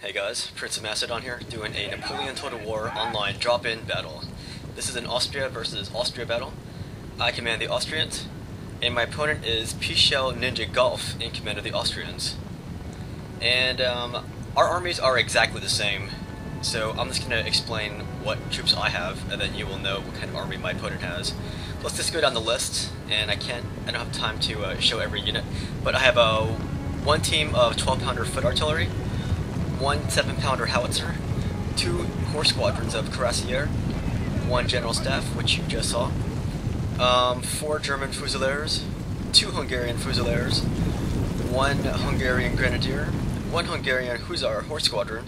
Hey guys, PrinceofMacedon here, doing a Napoleon Total War online drop-in battle. This is an Austria versus Austria battle. I command the Austrians, and my opponent is PeaceShell NINJA GOLF in command of the Austrians. And our armies are exactly the same, so I'm just going to explain what troops I have, and then you will know what kind of army my opponent has. Let's just go down the list, and I don't have time to show every unit, but I have one team of 12-pounder foot artillery, one 7-pounder howitzer, 2 horse squadrons of cuirassiers, 1 general staff, which you just saw, 4 German fusiliers, 2 Hungarian fusiliers, 1 Hungarian grenadier, 1 Hungarian hussar horse squadron,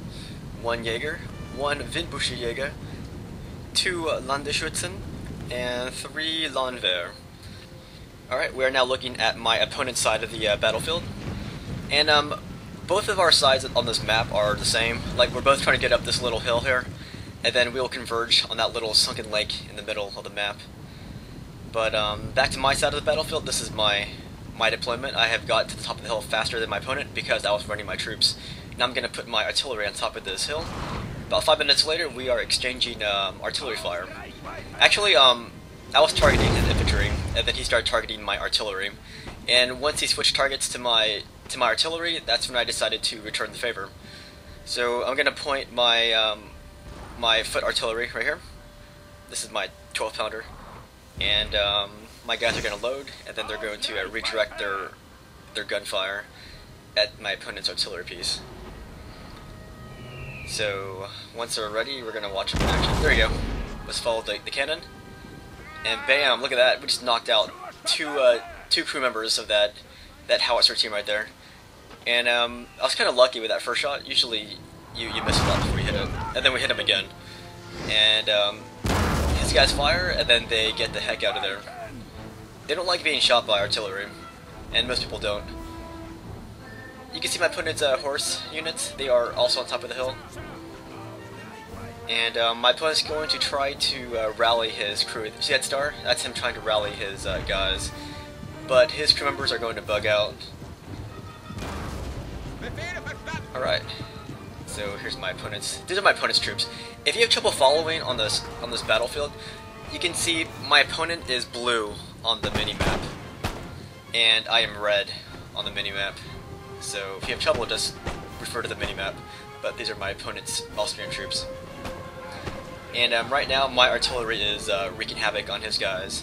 1 Jaeger, 1 Windbüchse-Jäger, 2 Landesschützen, and 3 Landwehr. Alright, we are now looking at my opponent's side of the battlefield, and both of our sides on this map are the same. Like, we're both trying to get up this little hill here, and then we'll converge on that little sunken lake in the middle of the map. But back to my side of the battlefield, this is my deployment. I have got to the top of the hill faster than my opponent because I was running my troops. Now I'm going to put my artillery on top of this hill. About 5 minutes later, we are exchanging artillery fire. Actually, I was targeting his infantry, and then he started targeting my artillery. And once he switched targets to my artillery, that's when I decided to return the favor. So I'm going to point my my foot artillery right here. This is my 12-pounder, and my guys are going to load, and then they're going to redirect their gunfire at my opponent's artillery piece. So once they're ready, we're going to watch them in action. There you go. Let's follow the cannon, and bam! Look at that. We just knocked out two crew members of that howitzer team right there. And I was kind of lucky with that first shot. Usually you miss a lot before you hit it, and then we hit him again. And his guys fire, and then they get the heck out of there. They don't like being shot by artillery, and most people don't. You can see my opponent's horse units. They are also on top of the hill. And my opponent's going to try to rally his crew. See that star? That's him trying to rally his guys. But his crew members are going to bug out. Alright, so here's my opponent's. These are my opponent's troops. If you have trouble following on this battlefield, you can see my opponent is blue on the mini-map, and I am red on the mini-map. So if you have trouble, just refer to the mini-map. But these are my opponent's Austrian troops. And right now, my artillery is wreaking havoc on his guys,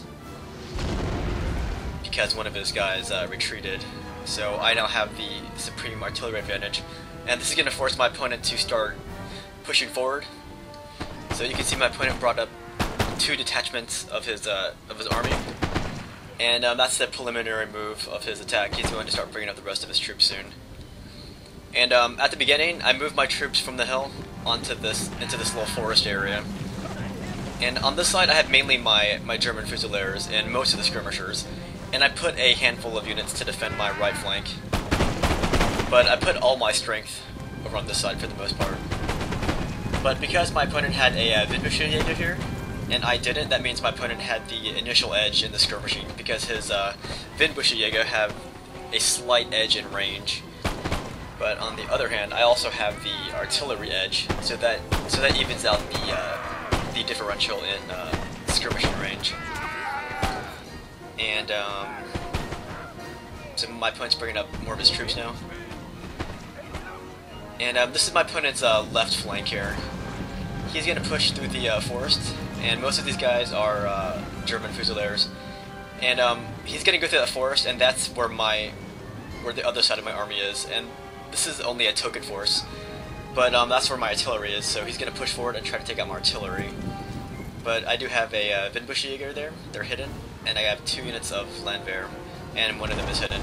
because one of his guys retreated. So I now have the supreme artillery advantage, and this is going to force my opponent to start pushing forward. So you can see my opponent brought up 2 detachments of his army, and that's the preliminary move of his attack. He's going to start bringing up the rest of his troops soon. And at the beginning, I moved my troops from the hill into this little forest area. And on this side, I have mainly my German fusiliers and most of the skirmishers. And I put a handful of units to defend my right flank. But I put all my strength over on this side for the most part. But because my opponent had a Windbüchse-Jäger here, and I didn't, that means my opponent had the initial edge in the skirmishing, because his Windbüchse-Jäger have a slight edge in range. But on the other hand, I also have the artillery edge, so that evens out the differential in skirmishing range. And so my opponent's bringing up more of his troops now. And this is my opponent's left flank here. He's going to push through the forest, and most of these guys are German fusiliers. And he's going to go through that forest, and that's where the other side of my army is. And this is only a token force, but that's where my artillery is. So he's going to push forward and try to take out my artillery. But I do have a Windbüchse-Jäger there. They're hidden. And I have 2 units of Landwehr, and one of them is hidden.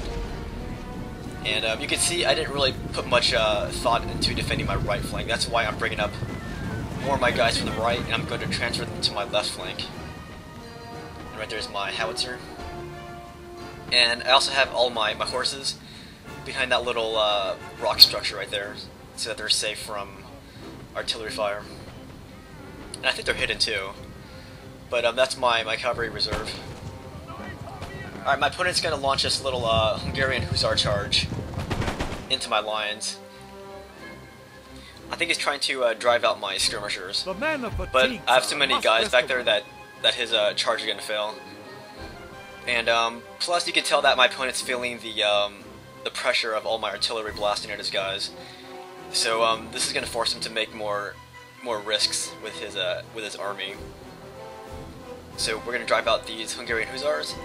And you can see I didn't really put much thought into defending my right flank. That's why I'm bringing up more of my guys from the right, and I'm going to transfer them to my left flank. And right there's my howitzer. And I also have all my horses behind that little rock structure right there, so that they're safe from artillery fire. And I think they're hidden too. But that's my cavalry reserve. Alright, my opponent's going to launch this little Hungarian hussar charge into my lines. I think he's trying to drive out my skirmishers. The men are But fatigued, I have sir. so many Must guys rest back a there while. that his charge is going to fail. And plus you can tell that my opponent's feeling the pressure of all my artillery blasting at his guys. So this is going to force him to make more risks with his army. So we're going to drive out these Hungarian hussars,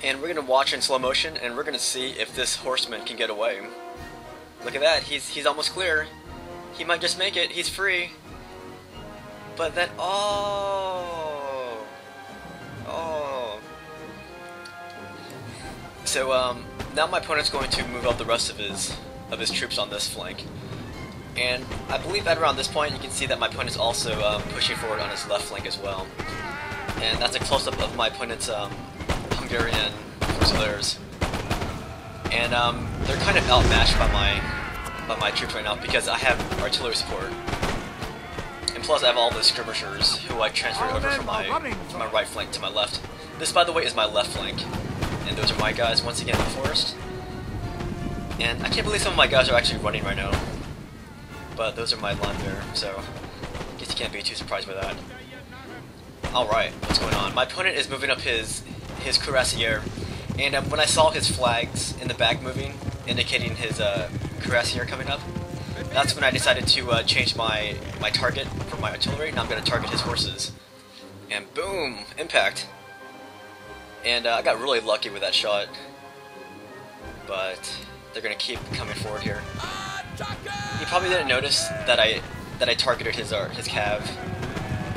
and we're going to watch in slow motion, and we're going to see if this horseman can get away. Look at that, he's almost clear. He might just make it, he's free. But then, oh. So now my opponent's going to move out the rest of his troops on this flank. And I believe at around this point you can see that my opponent's also pushing forward on his left flank as well. And that's a close-up of my opponent's Hungarian Fusiliers. And they're kind of outmatched by my troops right now because I have artillery support. And plus I have all the skirmishers who I transferred over from my right flank to my left. This, by the way, is my left flank. And those are my guys once again in the forest. And I can't believe some of my guys are actually running right now. But those are my line there, so I guess you can't be too surprised by that. Alright, what's going on? My opponent is moving up his cuirassier, and when I saw his flags in the back moving, indicating his cuirassier coming up, that's when I decided to change my target for my artillery, and I'm going to target his horses. And boom! Impact! And I got really lucky with that shot, but they're going to keep coming forward here. He probably didn't notice that I targeted his cav,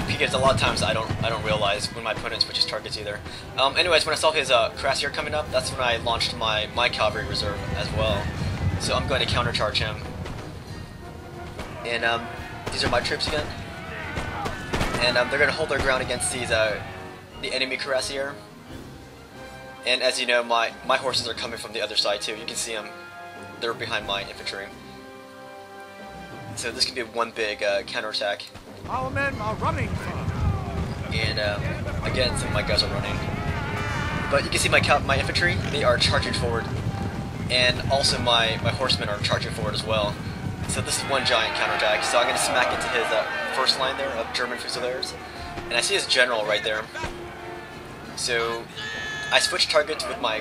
because a lot of times I don't realize when my opponent switches targets either. Anyways, when I saw his cuirassier coming up, that's when I launched my cavalry reserve as well. So I'm going to countercharge him. And these are my troops again. And they're going to hold their ground against these the enemy cuirassier. And as you know, my horses are coming from the other side too. You can see them. They're behind my infantry. So this could be one big counterattack. Our men are running, sir. And again, some of my guys are running. But you can see my infantry, they are charging forward. And also my horsemen are charging forward as well. So this is one giant counterattack. So I'm going to smack into his first line there of German Fusiliers. And I see his general right there. So I switched targets with my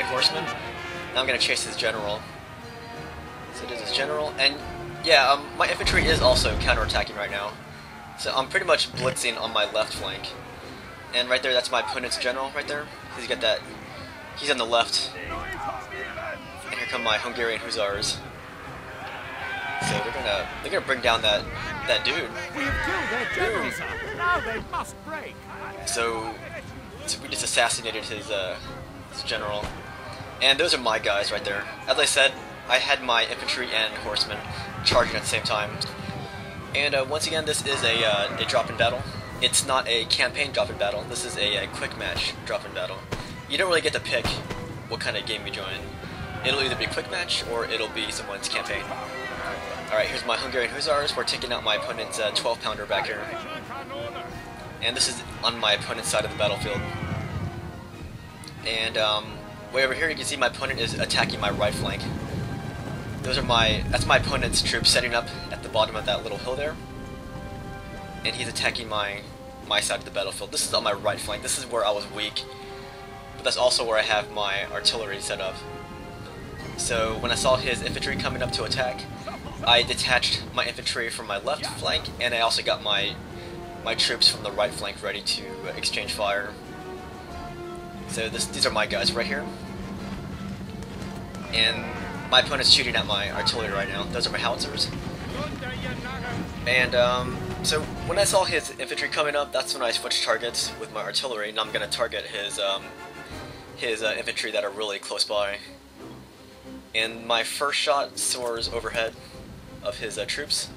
horsemen. Now I'm going to chase his general. So there's his general. And yeah, my infantry is also counterattacking right now. So I'm pretty much blitzing on my left flank. And right there, that's my opponent's general right there. He's got that. He's on the left. And here come my Hungarian hussars. So they're gonna bring down that dude. We have killed their general, sir. Now they must break. So we just assassinated his general. And those are my guys right there. As I said, I had my infantry and horsemen charging at the same time. And once again, this is a drop-in battle. It's not a campaign drop-in battle. This is a quick match drop-in battle. You don't really get to pick what kind of game you join. It'll either be quick match or it'll be someone's campaign. Alright, here's my Hungarian hussars. We're taking out my opponent's 12-pounder back here. And this is on my opponent's side of the battlefield. And way over here you can see my opponent is attacking my right flank. That's my opponent's troops setting up at the bottom of that little hill there. And he's attacking my side of the battlefield. This is on my right flank. This is where I was weak. But that's also where I have my artillery set up. So when I saw his infantry coming up to attack, I detached my infantry from my left flank, and I also got my troops from the right flank ready to exchange fire. So these are my guys right here. And my opponent's shooting at my artillery right now. Those are my howitzers. And so when I saw his infantry coming up, that's when I switched targets with my artillery, and I'm going to target his infantry that are really close by. And my first shot soars overhead of his troops,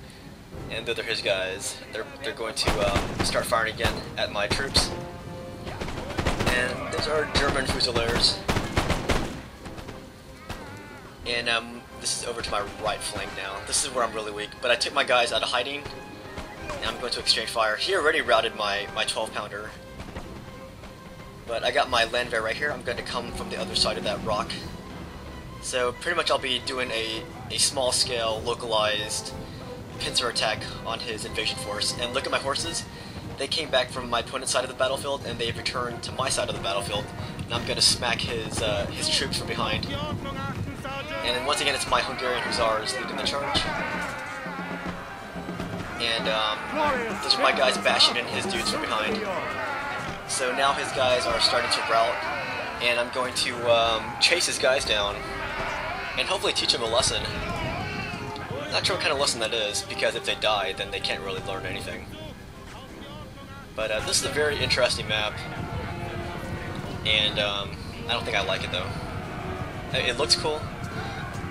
and those are his guys. They're going to start firing again at my troops. And those are German Fusiliers. And this is over to my right flank now. This is where I'm really weak, but I took my guys out of hiding, and I'm going to exchange fire. He already routed my 12-pounder, but I got my Landwehr right here. I'm going to come from the other side of that rock. So pretty much I'll be doing a a small-scale, localized pincer attack on his invasion force. And look at my horses. They came back from my opponent's side of the battlefield, and they've returned to my side of the battlefield. And I'm going to smack his troops from behind. And then once again, it's my Hungarian Hussars leading the charge. And those are my guys bashing in his dudes from behind. So now his guys are starting to rout, and I'm going to chase his guys down and hopefully teach them a lesson. Not sure what kind of lesson that is, because if they die, then they can't really learn anything. But this is a very interesting map, and I don't think I like it though. It looks cool,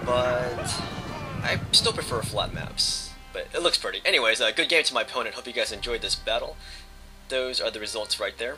but I still prefer flat maps. But it looks pretty. Anyways, good game to my opponent. Hope you guys enjoyed this battle. Those are the results right there.